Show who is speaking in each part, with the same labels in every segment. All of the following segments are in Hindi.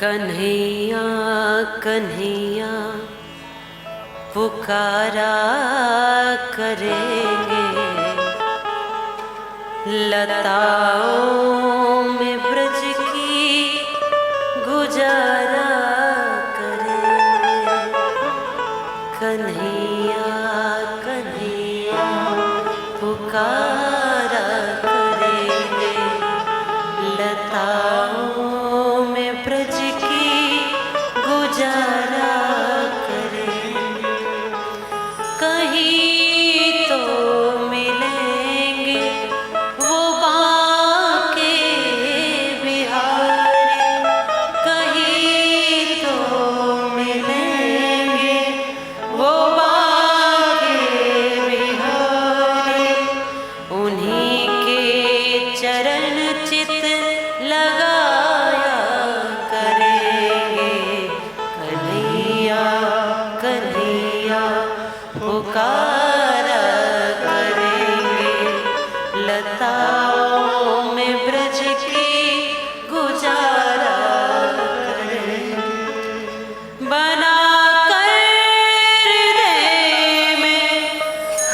Speaker 1: कन्हैया कन्हैया पुकारा करेंगे, लताओं में ब्रज की गुजारा करेंगे। कन्हैया कन्हैया पुकारा करेंगे, लताओं में ब्रज की गुजारा करेंगे। कहीं तो मिलेंगे वो बाके बिहारी, कहीं तो मिलेंगे वो बाके बिहारी। उन्हीं के चरण चित लगाया करेंगे। कन्हैया कन्हैया पुकारा करेंगे, लताओं में ब्रज की गुजारा करेंगे। बना कर हृदय में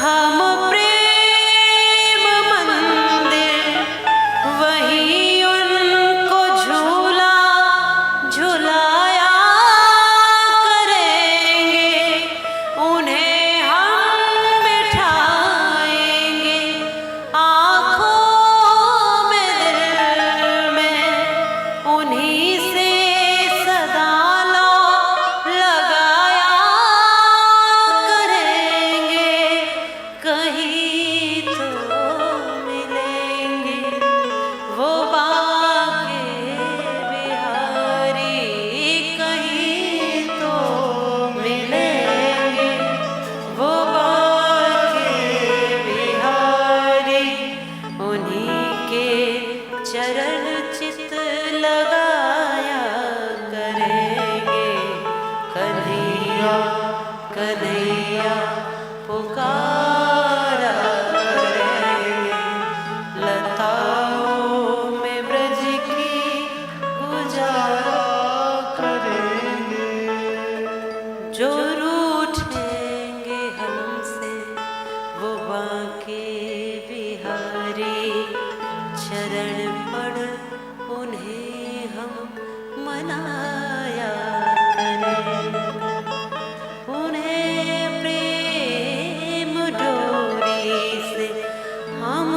Speaker 1: हम प्रेम मंदिर, वहीं उनको झूला झुलाया करेंगे। उन्हें हम बिठाएंगे आँखों में दिल में, उन्हीं से सदा लो लगाया करेंगे। कहीं तो मिलेंगे वो बाके बिहारी, कहीं तो मिलेंगे वो बाके बिहारी। उन्हीं के चरण चित लगाया करेंगे। कन्हैया कन्हैया पुकारा करेंगे, लताओं में ब्रज की गुजारा करेंगे। जो रूठेंगे हमसे वो बाके बिहारी, चरण पड़ उन्हें हम मनाया करेंगे। उन्हें प्रेम डोरी से हम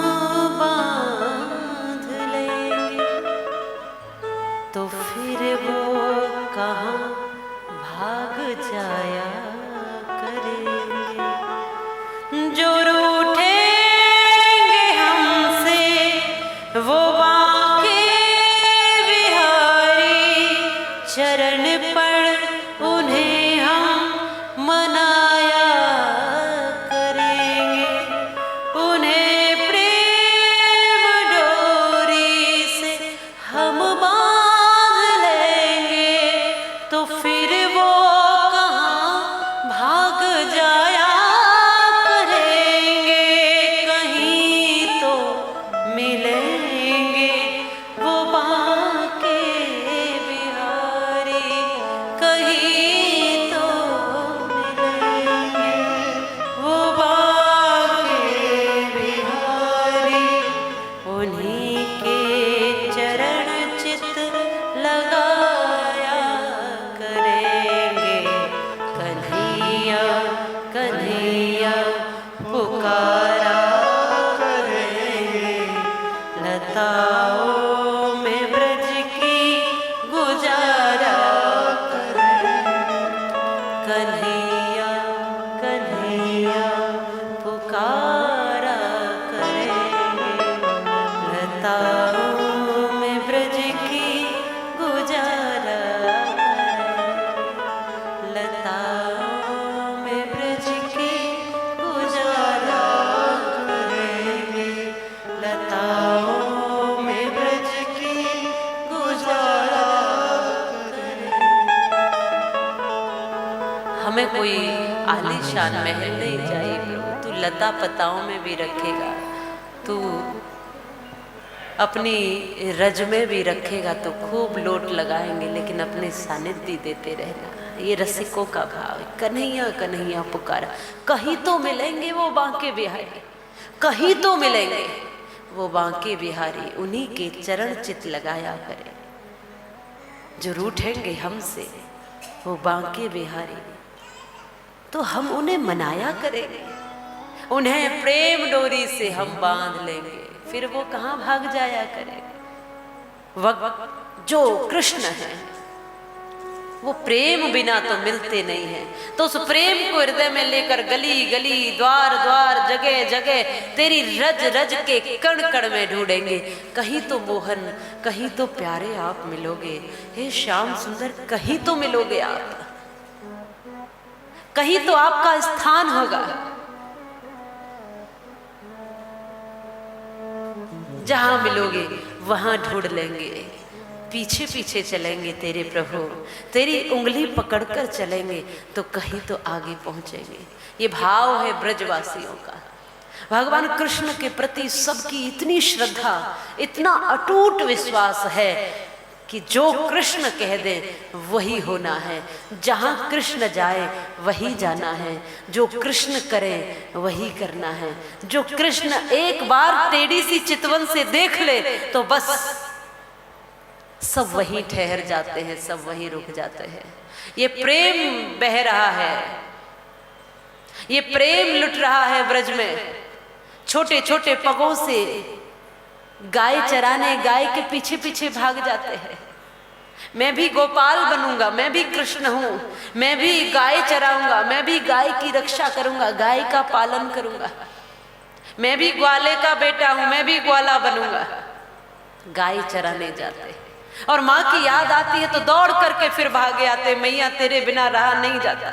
Speaker 1: बांध लेंगे, तो फिर वो कहाँ भाग जाया करेंगे। जो रूठेंगे हमसे वो बाके बिहारी, चरण पड़ उन्हें हम मनाया करेंगे। उन्हें प्रेम डोरी से हम बांध लेंगे, तो फिर वो कहाँ भाग जाया करेंगे। कहीं तो मिलेंगे वो बाके बिहारी, कहीं तो मिलेंगे वो बाके बिहारी। उन्हीं के चरण चित लगाया करेंगे। कन्हैया कन्हैया पुकारा करेंगे, लताओं में ब्रज की गुजारा करेंगे। कन्हैया कन्हैया पुकारा करेंगे, लताओं में ब्रज की गुजारा करेंगे। लताओं में ब्रज की गुजारा करेंगे, लताओं में ब्रज की गुजारा करेंगे। हमें कोई आलीशान महल नहीं चाहिए प्रभु, तू लता पताओं में भी रखेगा। तू अपनी रज में भी रखेगा तो खूब लोट लगाएंगे, लेकिन अपने सानिध्य देते रहना। ये रसिकों का भाव है। कन्हैया कन्हैया पुकारा, कहीं तो मिलेंगे वो बांके बिहारी, कहीं तो मिलेंगे वो बांके बिहारी, उन्हीं के चरण चित लगाया करे। जो रूठेंगे हमसे वो बांके बिहारी, तो हम उन्हें मनाया करेंगे, उन्हें प्रेम डोरी से हम बांध लेंगे, फिर वो कहाँ भाग जाया करेंगे। वक्त जो कृष्ण है वो प्रेम बिना तो मिलते नहीं हैं, तो उस प्रेम को हृदय में लेकर गली गली द्वार द्वार जगह जगह तेरी रज रज के कण कण में ढूंढेंगे। कहीं तो मोहन, कहीं तो प्यारे आप मिलोगे, हे श्याम सुंदर कहीं तो मिलोगे आप, कहीं तो आपका स्थान होगा। जहां मिलोगे वहां ढूंढ लेंगे, पीछे पीछे चलेंगे तेरे प्रभु, तेरी उंगली पकड़कर चलेंगे तो कहीं तो आगे पहुंचेंगे। ये भाव है ब्रजवासियों का। भगवान कृष्ण के प्रति सबकी इतनी श्रद्धा, इतना अटूट विश्वास है कि जो कृष्ण कह दे वही होना है, जहां कृष्ण जाए वही जाना है, जो कृष्ण करे वही करना है। जो कृष्ण एक बार टेढ़ी सी चितवन से देख ले तो बस सब वहीं ठहर जाते हैं, सब वहीं रुक जाते हैं। ये प्रेम बह रहा है, ये प्रेम लुट रहा है ब्रज में। छोटे छोटे पगों से गाय चराने गाय के पीछे पीछे भाग जाते हैं। मैं भी गोपाल बनूंगा, मैं भी कृष्ण हूं, मैं भी गाय चराऊंगा, मैं भी गाय की रक्षा करूंगा, गाय का पालन करूंगा, मैं भी ग्वाले का बेटा हूं, मैं भी ग्वाला बनूंगा। गाय चराने जाते और माँ की याद आती है तो दौड़ करके फिर भागे आते, मैया तेरे बिना रहा नहीं जाता,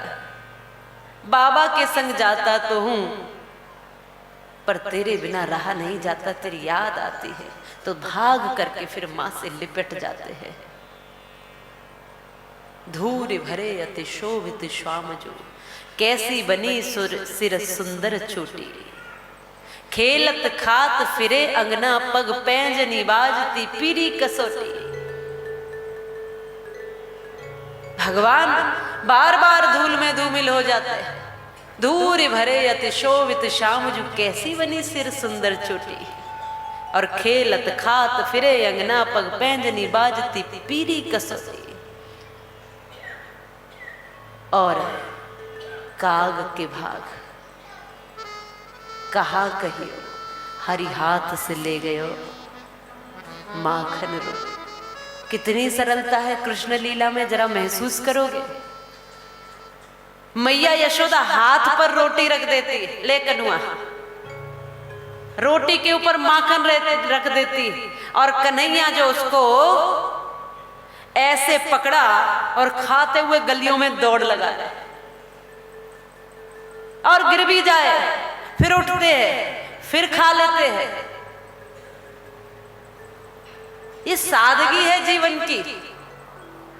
Speaker 1: बाबा के संग जाता तो हूं पर तेरे बिना रहा नहीं जाता, तेरी याद आती है तो भाग करके फिर माँ से लिपट जाते हैं। धूर भरे अति शोभित श्याम जो, कैसी बनी सिर सुंदर चोटी, खेलत खात फिरे अंगना पग पैंजनी बाजती पीरी कसोटी। भगवान बार बार धूल में धूमिल हो जाते हैं। धूर भरे अति शोभित श्याम जो, कैसी बनी सिर सुंदर चोटी, और खेलत खात फिरे अंगना पग पैंजनी बाजती पीरी कसोटी। और काग के भाग कहा कहियो, हरि हाथ से ले गयो माखन रो। कितनी सरलता है कृष्ण लीला में, जरा महसूस करोगे। मैया यशोदा हाथ पर रोटी रख देती, ले कन्हुआ, रोटी के ऊपर माखन रख देती, और कन्हैया जो उसको ऐसे पकड़ा और खाते हुए गलियों में दौड़ लगाए, और गिर भी जाए फिर उठते हैं फिर खा लेते हैं। ये सादगी है जीवन की।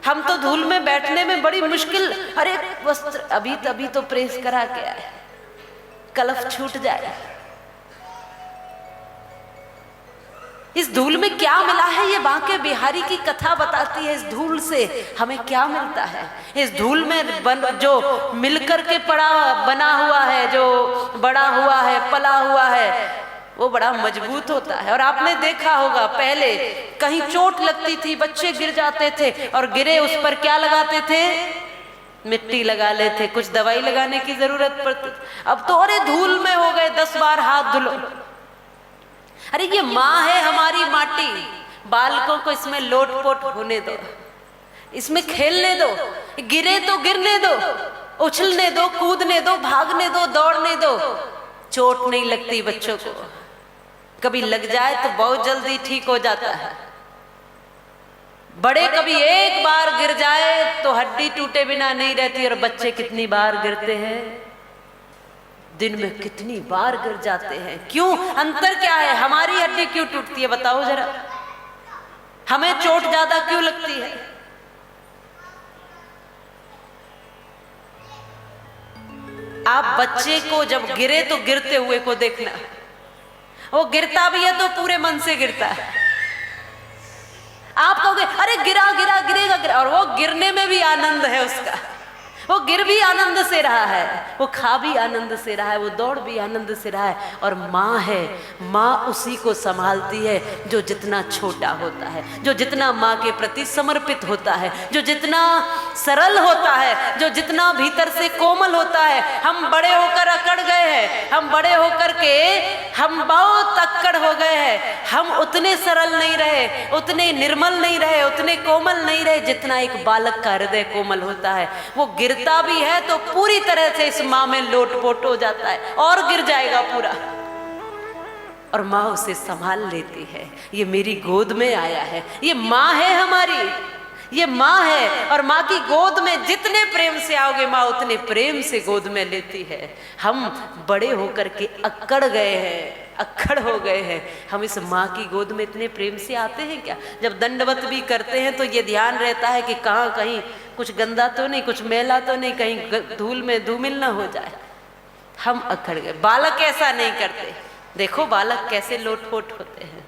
Speaker 1: हम तो धूल में बैठने में बड़ी मुश्किल, अरे वस्त्र अभी तभी तो प्रेस करा के आए, कलफ छूट जाए। इस धूल में क्या मिला है, ये बांके बिहारी की कथा बताती है। इस धूल से हमें क्या मिलता है। इस धूल में जो मिलकर के बना हुआ है, जो बड़ा हुआ है, पला हुआ है, वो बड़ा मजबूत होता है। और आपने देखा होगा पहले कहीं चोट लगती थी, बच्चे गिर जाते थे और गिरे उस पर क्या लगाते थे, मिट्टी लगा लेते, कुछ दवाई लगाने की जरूरत पड़ती। अब तो अरे धूल में हो गए 10 बार हाथ धुलो। अरे ये माँ है हमारी माटी, बालकों को इसमें लोटपोट होने दो, इसमें खेलने दो, गिरे तो गिरने दो, उछलने दो, कूदने दो, भागने दो, दौड़ने दो, चोट नहीं लगती बच्चों को। कभी लग जाए तो बहुत जल्दी ठीक हो जाता है। बड़े कभी एक बार गिर जाए तो हड्डी टूटे बिना नहीं रहती, और बच्चे कितनी बार गिरते हैं, दिन में कितनी बार गिर जाते हैं। क्यों? अंतर क्या है? हमारी हड्डी क्यों टूटती है बताओ जरा, हमें चोट ज्यादा क्यों लगती है? आप बच्चे को जब गिरे तो गिरते हुए को देखना, वो गिरता भी है तो पूरे मन से गिरता है, आप कहोगे अरे गिरा गिरा गिरेगा गिरा, और वो गिरने में भी आनंद है उसका, वो गिर भी आनंद से रहा है, वो खा भी आनंद से रहा है, वो दौड़ भी आनंद से रहा है। और माँ है, माँ उसी को संभालती है जो जितना छोटा होता है, जो जितना माँ के प्रति समर्पित होता है, जो जितना सरल होता है, जो जितना भीतर से कोमल होता है। हम बड़े होकर अकड़ गए हैं, हम बड़े होकर के हम बहुत अक्कड़ हो गए हैं, हम उतने सरल नहीं रहे, उतने निर्मल नहीं रहे, उतने कोमल नहीं रहे जितना एक बालक का हृदय कोमल होता है। वो गिरता भी है तो पूरी तरह से इस माँ में लोटपोट हो जाता है और गिर जाएगा पूरा, और माँ उसे संभाल लेती है। ये मेरी गोद में आया है, ये माँ है हमारी, ये माँ है। और माँ की गोद में जितने प्रेम से आओगे माँ उतने प्रेम से गोद में लेती है। हम बड़े होकर के अक्कड़ गए हैं, अक्खड़ हो गए हैं, हम इस माँ की गोद में इतने प्रेम से आते हैं क्या? जब दंडवत भी करते हैं तो ये ध्यान रहता है कि कहाँ कहीं कुछ गंदा तो नहीं, कुछ मैला तो नहीं, कहीं धूल में धूमिल ना हो जाए। हम अक्खड़ गए। बालक ऐसा नहीं करते, देखो बालक कैसे लोटपोट होते हैं।